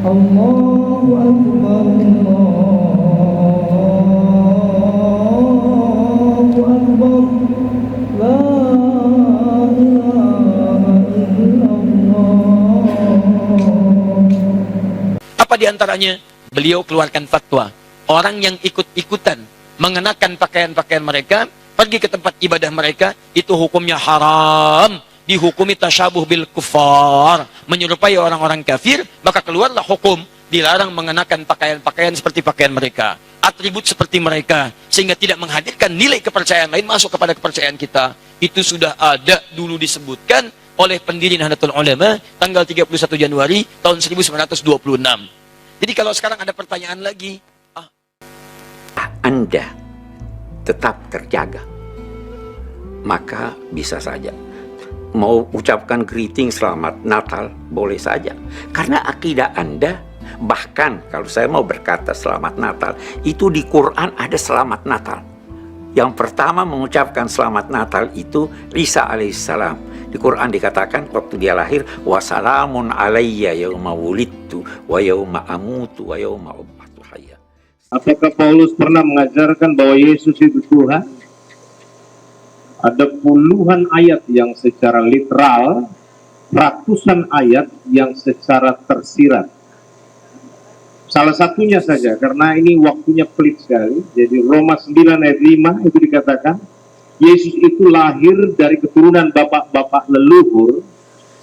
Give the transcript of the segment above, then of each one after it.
Allahu Akbar, Allahu Akbar, la ilaha illallah. Apa diantaranya? Beliau keluarkan fatwa. Orang yang ikut-ikutan mengenakan pakaian-pakaian mereka, pergi ke tempat ibadah mereka, itu hukumnya haram. Dihukumi tasyabuh bil kufar, menyerupai orang-orang kafir, maka keluarlah hukum dilarang mengenakan pakaian-pakaian seperti pakaian mereka, atribut seperti mereka, sehingga tidak menghadirkan nilai kepercayaan lain masuk kepada kepercayaan kita. Itu sudah ada dulu disebutkan oleh pendiri Nahdlatul Ulama tanggal 31 Januari tahun 1926. Jadi kalau sekarang ada pertanyaan lagi, Anda tetap terjaga, maka bisa saja mau ucapkan greeting selamat Natal, boleh saja. Karena akidah Anda, bahkan kalau saya mau berkata selamat Natal, itu di Quran ada selamat Natal. Yang pertama mengucapkan selamat Natal itu Isa alaihissalam. Di Quran dikatakan waktu dia lahir, wassalamun alayya yauma wulidtu wa yauma amutu wa yauma ub'atsu hayya. Apakah Paulus pernah mengajarkan bahwa Yesus itu Tuhan? Ada puluhan ayat yang secara literal, ratusan ayat yang secara tersirat. Salah satunya saja, karena ini waktunya pelik sekali. Jadi Roma 9 ayat 5 itu dikatakan, Yesus itu lahir dari keturunan bapak-bapak leluhur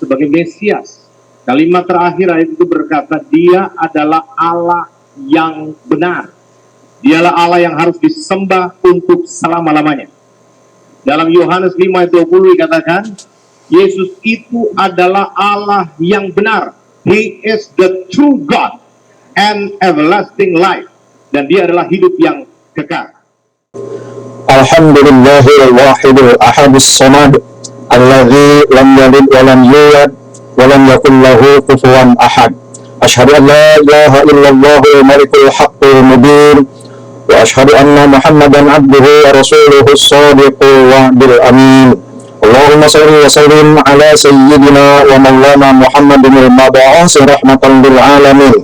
sebagai Mesias. Kalimat terakhir ayat itu berkata, dia adalah Allah yang benar. Dialah Allah yang harus disembah untuk selama-lamanya. Dalam Yohanes 5 ayat 20 dikatakan, Yesus itu adalah Allah yang benar. He is the true God and everlasting life. Dan dia adalah hidup yang kekal. Alhamdulillahil wahidil ahadus samad, alladzi lam yalid wa lam yulad wa lam yakul lahu kufuwan ahad. Asyhadu an la ilaha illallahul malikul haqqul mubin. وأشهد أن محمدا عبده ورسوله الصادق الوعد الأمين. اللهم صل وسلم على سيدنا ومولانا محمد المبعوث رحمة للعالمين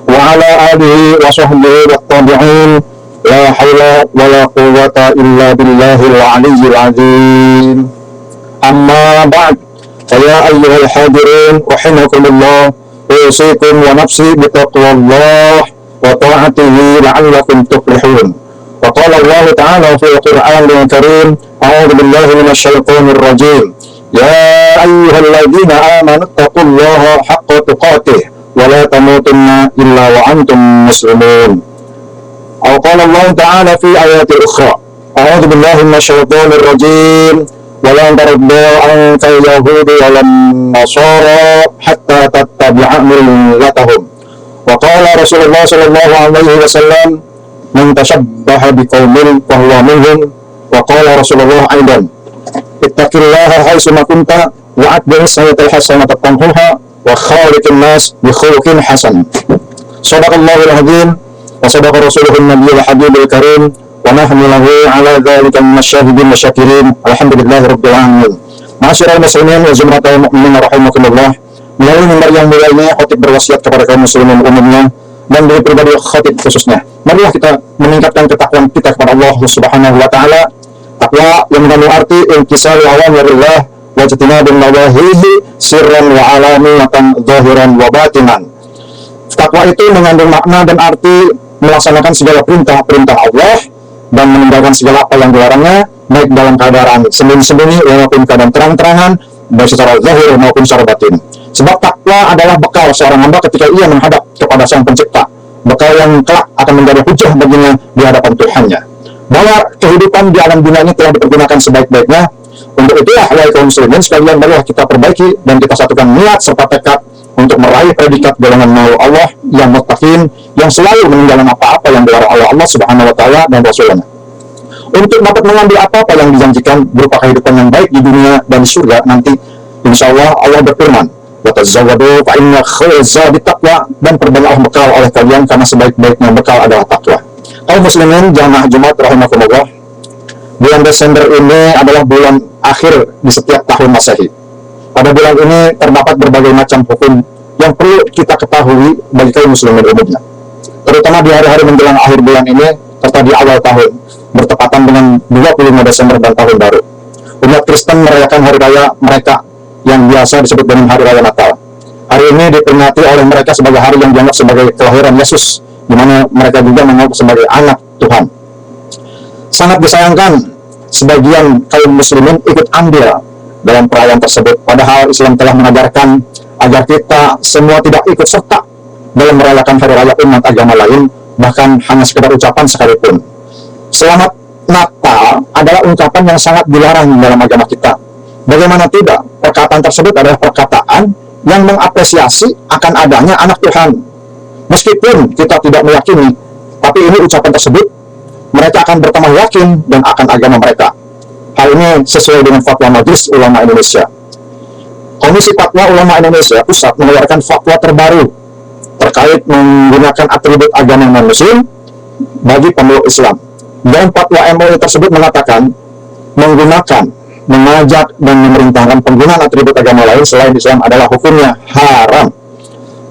وعلى آله وصحبه والتابعين. لا حول ولا قوة إلا بالله العلي العظيم. أما بعد، فيا أيها الحاضرين رحمكم الله، أوصيكم ونفسي بتقوى الله وطاعته لعلكم تفلحون. وقال الله تعالى في القرآن الكريم: أعوذ بالله من الشيطان الرجيم. يا أيها الذين آمنوا اتقوا الله حق تقاته ولا تموتن إلا وأنتم مسلمون. أو قال الله تعالى في آيات أخرى: أعوذ بالله من الشيطان الرجيم. ولن ترضى عنك اليهود ولا النصارى حتى تتبع ملتهم. وقال رسول الله صلى الله عليه وسلم: من تشبه بقوم فهو منهم. وقال رسول الله أيضا: اتق الله حيثما كنت وأتبع السيئة الحسنة تمحها وخالق الناس بخلق حسن. صدق الله العظيم وصدق رسوله النبي الحبيب الكريم ونحن له على ذلك من الشاهدين والشاكرين. الحمد لله رب العالمين. Ma'asyiral muslimin wa zumratal mu'minin rahimakumullah. Melalui mimbar yang mulia ini, khotib berwasiat kepada kaum muslimin umumnya dan dari pribadi khotib khususnya. Marilah kita meningkatkan ketakwaan kita kepada Allah Subhanahu wa taala. Takwa yang mengandung arti inqisal awamirillah wa ijtinabun nawahihi sirran wa alaniyatan zahiran wa batinan. Takwa itu mengandung makna dan arti melaksanakan segala perintah-perintah Allah dan meninggalkan segala apa yang dilarangnya, baik dalam keadaan sembunyi-sembunyi maupun keadaan terang-terangan, baik secara zahir maupun secara batin. Sebab takwa adalah bekal seorang hamba ketika ia menghadap kepada Sang Pencipta, bekal yang kelak akan menjadi hujah baginya di hadapan Tuhannya. Bahwa kehidupan di alam dunia ini telah dipergunakan sebaik-baiknya. Untuk itulah, wahai kaum muslimin sekalian, marilah kita perbaiki dan kita satukan niat serta tekad untuk meraih predikat golongan maul Allah yang muttaqin, yang selalu meninggalkan apa-apa yang dilarang oleh Allah Subhanahu wa taala dan Rasulnya. Untuk dapat mengambil apa-apa yang dijanjikan berupa kehidupan yang baik di dunia dan di surga nanti, insya Allah berfirman, watazawwadu fa inna khairaz zadi taqwa, dan perbanyaklah bekal oleh kalian karena sebaik-baiknya bekal adalah takwa. Kaum muslimin jamaah Jumat rahimakumullah, bulan Desember ini adalah bulan akhir di setiap tahun Masehi. Pada bulan ini terdapat berbagai macam hukum yang perlu kita ketahui bagi kaum muslimin umumnya, terutama di hari-hari menjelang akhir bulan ini serta di awal tahun, bertepatan dengan 25 Desember dan tahun baru. Umat Kristen merayakan hari raya mereka yang biasa disebut dengan hari raya Natal. Hari ini diperingati oleh mereka sebagai hari yang dianggap sebagai kelahiran Yesus, di mana mereka juga menganggap sebagai anak Tuhan. Sangat disayangkan sebagian kaum muslimin ikut andil dalam perayaan tersebut, padahal Islam telah mengajarkan agar kita semua tidak ikut serta dalam merayakan hari raya umat agama lain, bahkan hanya sekedar ucapan sekalipun. Selamat Natal adalah ungkapan yang sangat dilarang dalam agama kita. Bagaimana tidak, perkataan tersebut adalah perkataan yang mengapresiasi akan adanya anak Tuhan. Meskipun kita tidak meyakini, tapi ini ucapan tersebut, mereka akan bertambah yakin dan akan agama mereka. Hal ini sesuai dengan fatwa Majelis Ulama Indonesia. Komisi Fatwa Ulama Indonesia Pusat mengeluarkan fatwa terbaru terkait menggunakan atribut agama non-Muslim bagi pemeluk Islam. Dan fatwa MUI tersebut mengatakan menggunakan, mengajak dan memerintahkan penggunaan atribut agama lain selain Islam adalah hukumnya haram.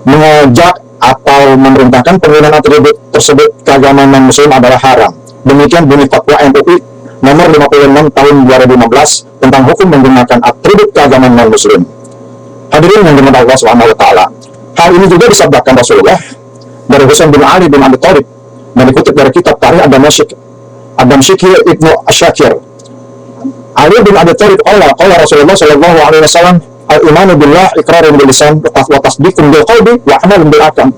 Mengajak atau memerintahkan penggunaan atribut tersebut ke agama non-Muslim adalah haram. Demikian bunyi fatwa MUI nomor 56 tahun 2015 tentang hukum menggunakan atribut keagamaan non-Muslim. Hadirin yang dirahmati Allah Subhanahu wa taala. Hal ini juga disabdakan Rasulullah dari Husain bin Ali bin Abi Thalib dan dikutip dari kitab Tarikh Adam Shikir Ibnu Asyakir. Ali bin Abi Thalib qala Rasulullah sallallahu alaihi wasallam al-imanu billah iqrarun bil lisan wa tasdiqun bil qalbi wa amalun bil arkan.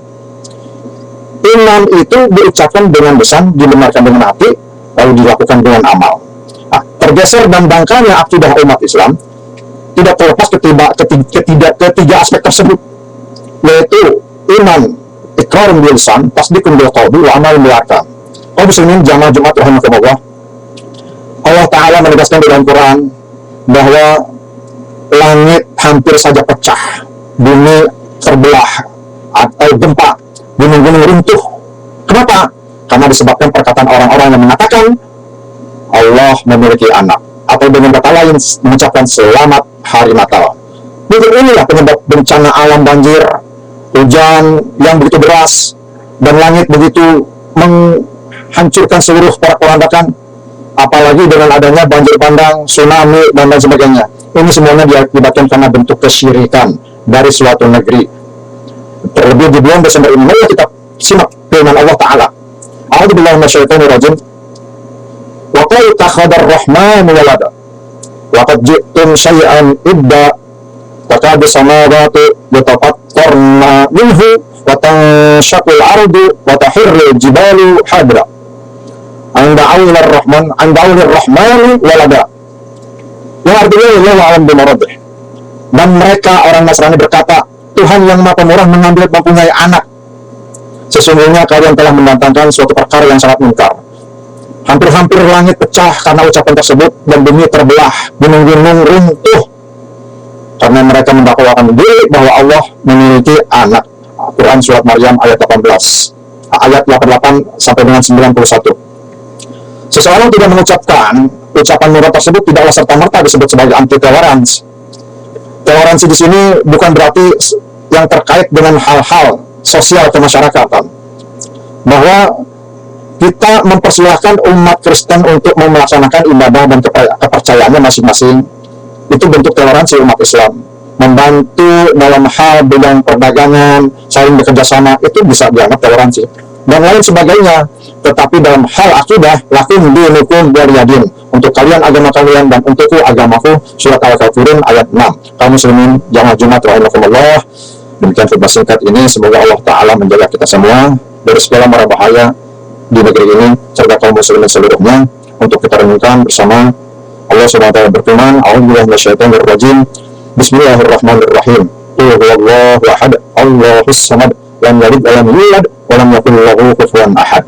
Iman itu diucapkan dengan lisan, dibenarkan dengan hati, lalu dilakukan dengan amal. Nah, tergeser dan dangkalnya akidah umat Islam tidak terlepas ketiga aspek tersebut, yaitu iman iqrarun bil lisan, tasdiqun bil qalbi wa amalun bil arkan. Kaum muslimin jamaah Jumat rahimakumullah, Allah Ta'ala menegaskan di dalam Quran bahwa langit hampir saja pecah, bumi terbelah atau gempa, gunung-gunung runtuh. Kenapa? Karena disebabkan perkataan orang-orang yang mengatakan Allah memiliki anak, atau dengan kata lain mengucapkan selamat hari Natal. Mungkin inilah penyebab bencana alam banjir, hujan yang begitu deras, dan langit begitu menghancurkan seluruh porak-porandakan, apalagi dengan adanya banjir bandang, tsunami, dan lain sebagainya. Ini semuanya diakibatkan karena bentuk kesyirikan dari suatu negeri. Terlebih di bulan Desember ini, mari kita simak firman Allah Ta'ala. A'udzubillahi minasyaitonirrajim. Wa qala takhadar rahman walada. Wa qad ji'tum syai'an idda. Takadu samawati yatafattarna minhu wa tanshaqul ardu wa tahirru jibalu hadra. Anda'aulir rahmani walada. Yang artinya Allah alam bimaradih. Dan mereka orang Nasrani berkata, Tuhan yang Maha Pemurah mempunyai anak. Sesungguhnya kalian telah mendatangkan suatu perkara yang sangat munkar. Hampir-hampir langit pecah karena ucapan tersebut dan bumi terbelah, gunung-gunung runtuh karena mereka mendakwakan diri bahwa Allah memiliki anak. Quran surat Maryam ayat 18, ayat 88 sampai dengan 91. Seseorang tidak mengucapkan ucapan murad tersebut tidaklah serta-merta disebut sebagai anti toleransi. Toleransi di sini bukan berarti yang terkait dengan hal-hal sosial kemasyarakatan, bahwa kita mempersilahkan umat Kristen untuk melaksanakan ibadah dan kepercayaannya masing-masing. Itu bentuk toleransi umat Islam. Membantu dalam hal bidang perdagangan, saling bekerjasama, itu bisa dianggap toleransi dan lain sebagainya. Tetapi dalam hal akidah, lakum dinukum waliyadin, untuk kalian agama kalian dan untukku agamaku. Surat Al-Kafirun ayat 6. Kaum muslimin jamaah Jumat rahimakumullah, demikian khutbah singkat ini. Semoga Allah Ta'ala menjaga kita semua dari segala mara bahaya di negeri ini serta kaum muslimin seluruhnya. Untuk kita renungkan bersama, Allah Subhanahu wa taala berfirman, A'udzubillahi minasyaitonirrajim. Bismillahirrahmanirrahim. Qul huwallahu ahad, Allahus samad, lam yalid wa lam yulad wa lam yakul lahu kufuwan ahad.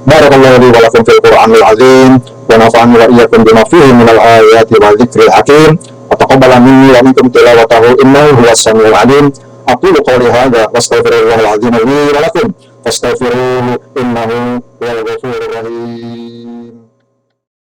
Barakallahu li wa lakum fil Qur'anil azim wa nafa'ani wa iyyakum bima fihi minal ayati wa dzikril hakim. Wa taqabbala minni wa minkum tilawatahu innahu huwas samiul alim. Aqulu qawli hadza wa astaghfirullahal azim li wa lakum fastaghfiruhu innahu huwal ghafurur rahim.